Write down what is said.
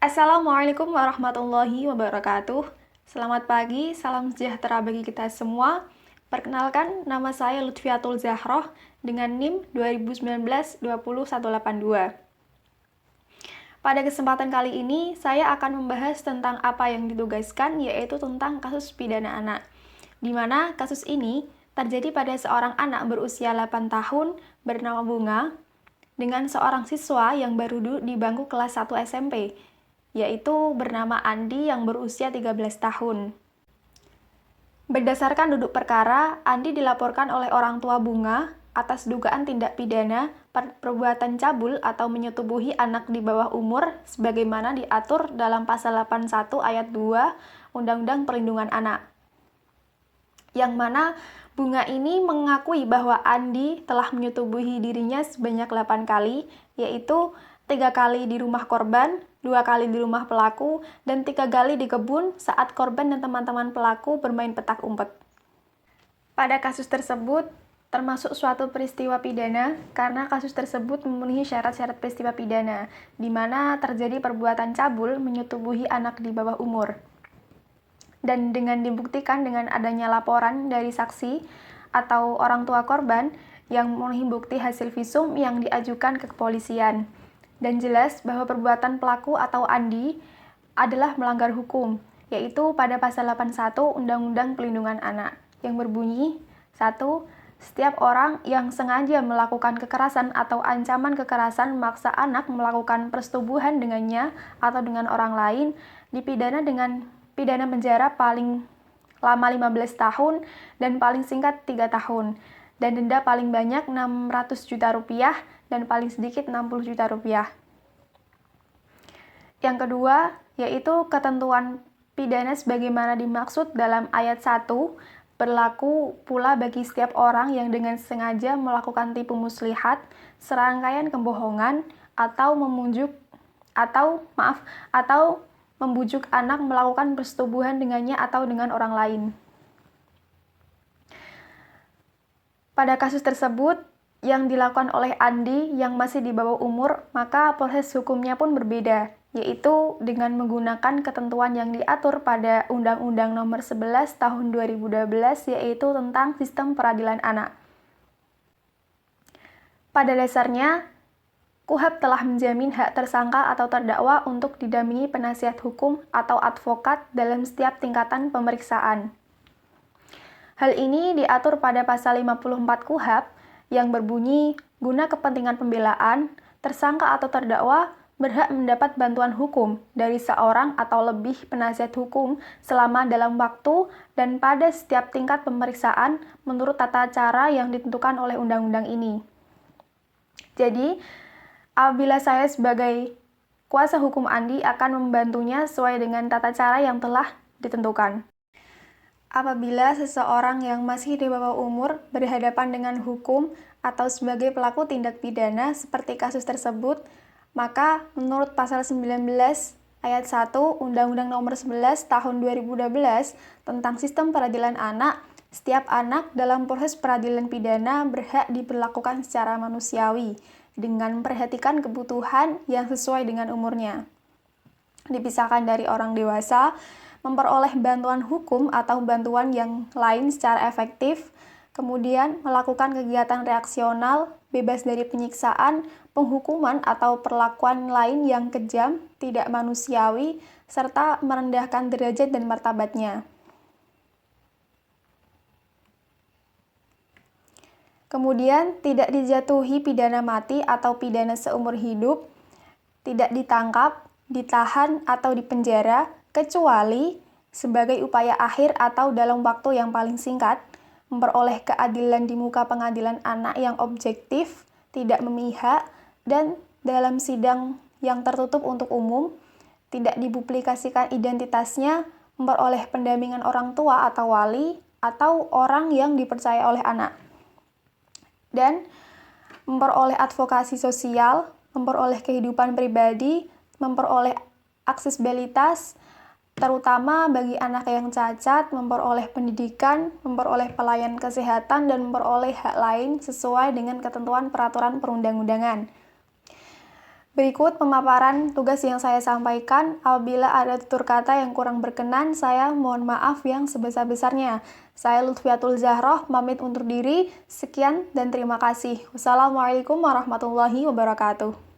Assalamualaikum warahmatullahi wabarakatuh. Selamat pagi, salam sejahtera bagi kita semua. Perkenalkan, nama saya Lutfiatul Zahroh dengan NIM 2019-20182. Pada kesempatan kali ini, saya akan membahas tentang apa yang ditugaskan, yaitu tentang kasus pidana anak. Di mana kasus ini terjadi pada seorang anak berusia 8 tahun bernama Bunga dengan seorang siswa yang baru duduk di bangku kelas 1 SMP, yaitu bernama Andi yang berusia 13 tahun. Berdasarkan duduk perkara, Andi dilaporkan oleh orang tua Bunga atas dugaan tindak pidana perbuatan cabul atau menyetubuhi anak di bawah umur sebagaimana diatur dalam pasal 81 ayat 2 Undang-Undang Perlindungan Anak. Yang mana Bunga ini mengakui bahwa Andi telah menyetubuhi dirinya sebanyak 8 kali, yaitu 3 kali di rumah korban, 2 kali di rumah pelaku, dan 3 kali di kebun saat korban dan teman-teman pelaku bermain petak umpet. Pada kasus tersebut, termasuk suatu peristiwa pidana karena kasus tersebut memenuhi syarat-syarat peristiwa pidana, di mana terjadi perbuatan cabul menyetubuhi anak di bawah umur. Dan dengan dibuktikan dengan adanya laporan dari saksi atau orang tua korban yang memenuhi bukti hasil visum yang diajukan ke kepolisian. Dan jelas bahwa perbuatan pelaku atau Andi adalah melanggar hukum, yaitu pada pasal 81 Undang-Undang Perlindungan Anak, yang berbunyi, 1. Setiap orang yang sengaja melakukan kekerasan atau ancaman kekerasan memaksa anak melakukan persetubuhan dengannya atau dengan orang lain, dipidana dengan pidana penjara paling lama 15 tahun dan paling singkat 3 tahun, dan denda paling banyak 600 juta rupiah dan paling sedikit 60 juta rupiah. Yang kedua, yaitu ketentuan pidana sebagaimana dimaksud dalam ayat 1 berlaku pula bagi setiap orang yang dengan sengaja melakukan tipu muslihat, serangkaian kebohongan, atau membujuk anak melakukan persetubuhan dengannya atau dengan orang lain. Pada kasus tersebut, yang dilakukan oleh Andi yang masih di bawah umur, maka proses hukumnya pun berbeda, yaitu dengan menggunakan ketentuan yang diatur pada Undang-Undang Nomor 11 Tahun 2012, yaitu tentang Sistem Peradilan Anak. Pada dasarnya, KUHP telah menjamin hak tersangka atau terdakwa untuk didampingi penasihat hukum atau advokat dalam setiap tingkatan pemeriksaan. Hal ini diatur pada pasal 54 KUHP yang berbunyi, guna kepentingan pembelaan, tersangka atau terdakwa berhak mendapat bantuan hukum dari seorang atau lebih penasihat hukum selama dalam waktu dan pada setiap tingkat pemeriksaan menurut tata cara yang ditentukan oleh undang-undang ini. Jadi, apabila saya sebagai kuasa hukum Andi akan membantunya sesuai dengan tata cara yang telah ditentukan. Apabila seseorang yang masih di bawah umur berhadapan dengan hukum atau sebagai pelaku tindak pidana seperti kasus tersebut, maka menurut pasal 19 ayat 1 Undang-Undang Nomor 11 Tahun 2012 tentang Sistem Peradilan Anak, setiap anak dalam proses peradilan pidana berhak diperlakukan secara manusiawi dengan memperhatikan kebutuhan yang sesuai dengan umurnya. Dipisahkan dari orang dewasa, memperoleh bantuan hukum atau bantuan yang lain secara efektif, kemudian melakukan kegiatan reaksional, bebas dari penyiksaan, penghukuman atau perlakuan lain yang kejam, tidak manusiawi, serta merendahkan derajat dan martabatnya. Kemudian, tidak dijatuhi pidana mati atau pidana seumur hidup, tidak ditangkap, ditahan, atau dipenjara, kecuali sebagai upaya akhir atau dalam waktu yang paling singkat, memperoleh keadilan di muka pengadilan anak yang objektif, tidak memihak, dan dalam sidang yang tertutup untuk umum, tidak dipublikasikan identitasnya, memperoleh pendampingan orang tua atau wali, atau orang yang dipercaya oleh anak, dan memperoleh advokasi sosial, memperoleh kehidupan pribadi, memperoleh aksesibilitas, terutama bagi anak yang cacat, memperoleh pendidikan, memperoleh pelayanan kesehatan, dan memperoleh hak lain sesuai dengan ketentuan peraturan perundang-undangan. Berikut pemaparan tugas yang saya sampaikan. Apabila ada tutur kata yang kurang berkenan, saya mohon maaf yang sebesar-besarnya. Saya Lutfiatul Zahroh, pamit undur diri. Sekian dan terima kasih. Wassalamualaikum warahmatullahi wabarakatuh.